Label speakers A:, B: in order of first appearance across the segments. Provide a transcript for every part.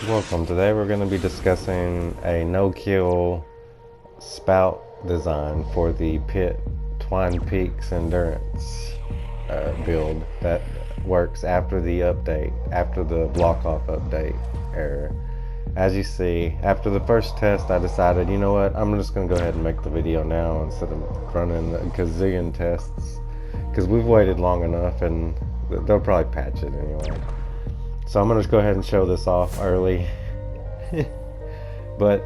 A: Welcome. Today we're going to be discussing a no-kill spout design for the Pit Twine Peaks Endurance build that works after the update, after the block-off update error. As you see, after the first test I decided, you know what, I'm just going to go ahead and make the video now instead of running a gazillion tests, because we've waited long enough and they'll probably patch it anyway. So I'm going to just go ahead and show this off early. But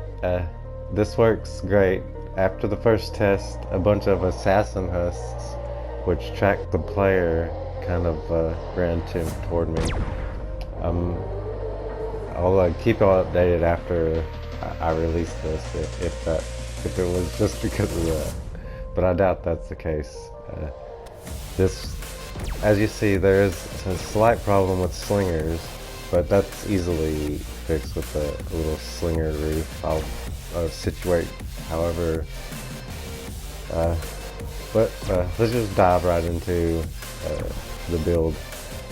A: this works great. After the first test, a bunch of assassin husks, which track the player, kind of ran toward me. I'll keep y'all updated after I release this, if it was just because of that. But I doubt that's the case. As you see, there is a slight problem with slingers, but that's easily fixed with a little slinger roof. I'll situate however. But let's just dive right into the build.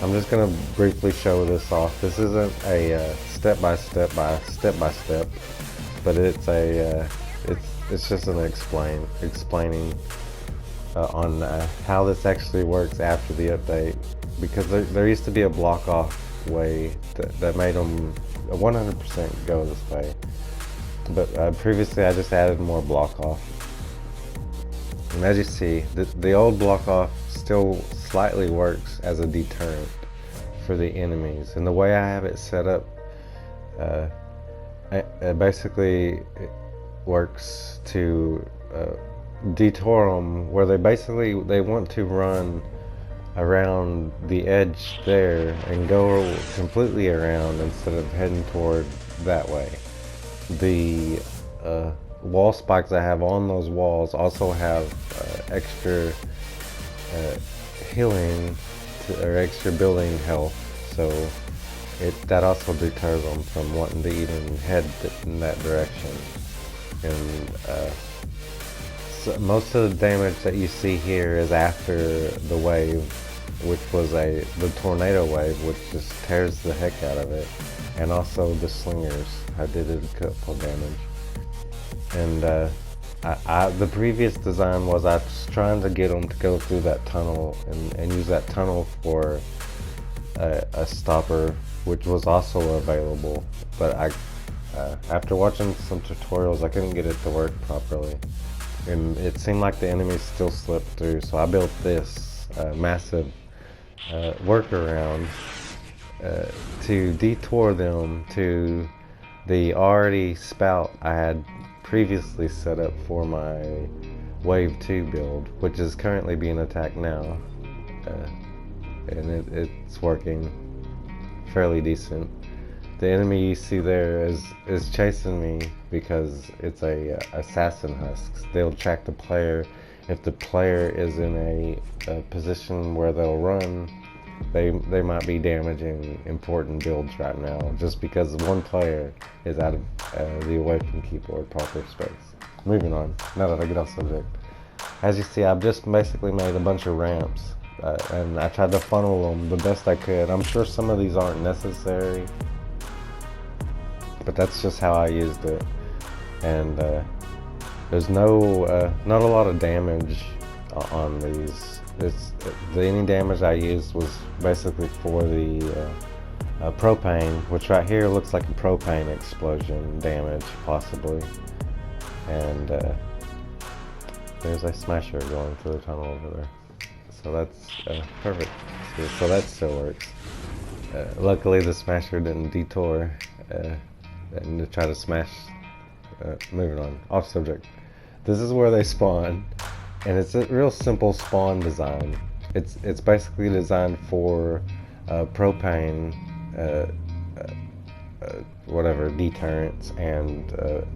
A: I'm just gonna briefly show this off. This isn't a step by step, but it's just an explaining on how this actually works after the update, because there used to be a block off way that made them 100% go this way, but previously I just added more block off. And as you see, the old block off still slightly works as a deterrent for the enemies, and the way I have it set up, it basically works to detour them where they want to run around the edge there and go completely around instead of heading toward that way. The wall spikes I have on those walls also have extra healing or extra building health, so that also deters them from wanting to even head in that direction. And so most of the damage that you see here is after the wave, which was the tornado wave, which just tears the heck out of it, and also the slingers. I did a couple damage. And the previous design was I was trying to get them to go through that tunnel and use that tunnel for a stopper, which was also available, but after watching some tutorials I couldn't get it to work properly, and it seemed like the enemies still slipped through, so I built this massive workaround to detour them to the already spout I had previously set up for my wave 2 build, which is currently being attacked now, and it's working fairly decent. The enemy you see there is chasing me because it's a assassin husks. They'll track the player. If the player is in a position where they'll run, they might be damaging important builds right now just because one player is out of the away from keyboard proper space. Moving on, now that I get off subject. As you see, I've just basically made a bunch of ramps, and I tried to funnel them the best I could. I'm sure some of these aren't necessary, but that's just how I used it. And there's not a lot of damage on these. The any damage I used was basically for the propane, which right here looks like a propane explosion damage, possibly. And there's a smasher going through the tunnel over there. So that's perfect. So that still works. Luckily the smasher didn't detour and to try to smash. Moving on, off subject. This is where they spawn, and it's a real simple spawn design. It's basically designed for propane, whatever, deterrents, and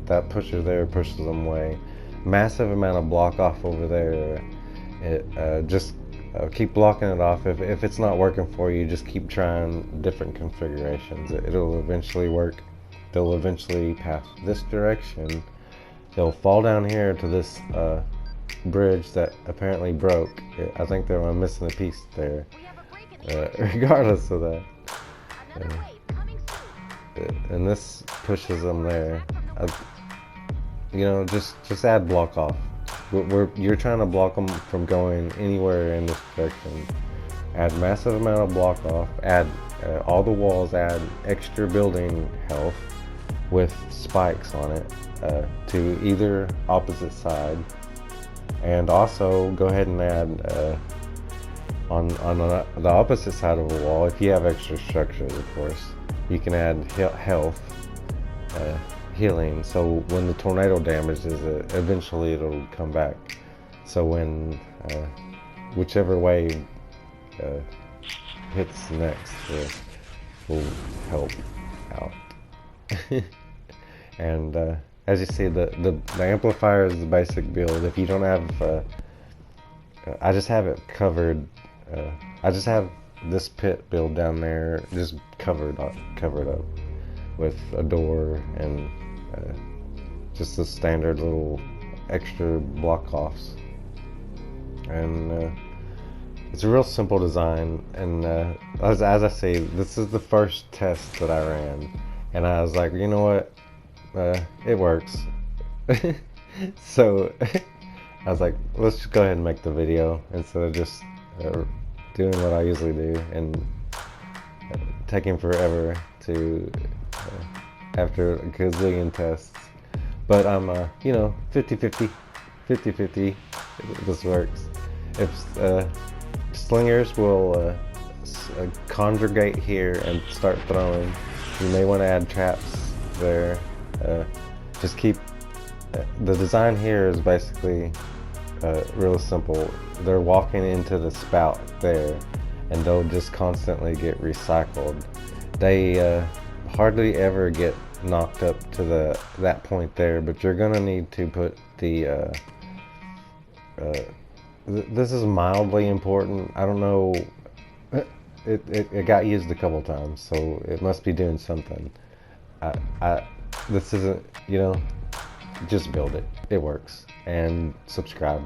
A: that pusher there pushes them away. Massive amount of block off over there. Just keep blocking it off. If it's not working for you, just keep trying different configurations. It'll eventually work. They'll eventually pass this direction. They'll fall down here to this bridge that apparently broke. I think they were missing a piece there. Regardless of that. and this pushes them there. Just add block off. You're trying to block them from going anywhere in this direction. Add massive amount of block off. Add all the walls. Add extra building health with spikes on it to either opposite side. And also go ahead and add on the opposite side of a wall, if you have extra structures, of course, you can add health, healing. So when the tornado damages it, eventually it'll come back. So when whichever way hits next will help out. And as you see, the amplifier is the basic build. If you don't have, I just have it covered. I just have this pit build down there just covered up with a door and just the standard little extra block offs. And it's a real simple design. And as I say, this is the first test that I ran, and I was like, you know what, it works. So I was like, let's just go ahead and make the video instead of just doing what I usually do and taking forever to after a gazillion tests. But I'm 50-50 this works. If slingers will congregate here and start throwing, you may want to add traps there. Just keep the design here is basically real simple. They're walking into the spout there, and they'll just constantly get recycled. They hardly ever get knocked up to that point there, but you're gonna need to put the this is mildly important. I don't know, it got used a couple times, so it must be doing something. This isn't, just build it. It works. And subscribe.